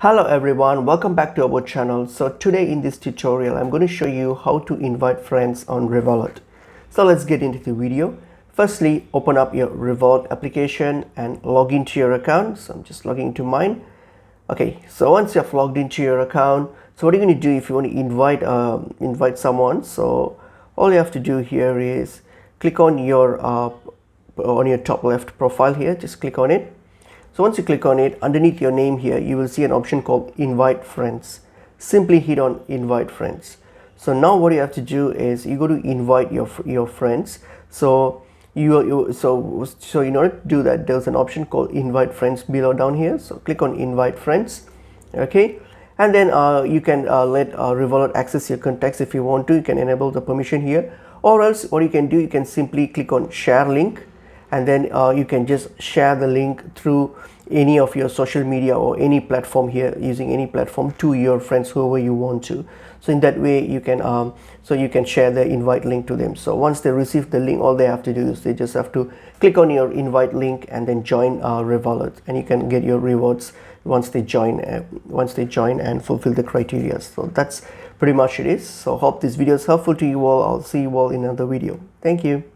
Hello everyone, welcome back to our channel. So today in this tutorial I'm going to show you how to invite friends on Revolut. So let's get into the video. Firstly, open up your Revolut application and log into your account. So I'm just logging into mine. Okay, so once you have logged into your account, so what are you going to do if you want to invite someone? So all you have to do here is click on your top left profile here. Just click on it. So once you click on it, underneath your name here, you will see an option called Invite Friends. Simply hit on Invite Friends. So now what you have to do is you go to invite your friends. So in order to do that, there's an option called Invite Friends below down here. So click on Invite Friends. Okay, and then you can let Revolut access your contacts if you want to. You can enable the permission here, or else what you can do, you can simply click on Share Link. And then you can just share the link through any of your social media or any platform here, using any platform, to your friends, whoever you want to. So in that way you can share the invite link to them. So once they receive the link, all they have to do is they just have to click on your invite link and then join Revolut, and you can get your rewards once they join and fulfill the criteria. So that's pretty much it is. So hope this video is helpful to you all. I'll see you all in another video. Thank you.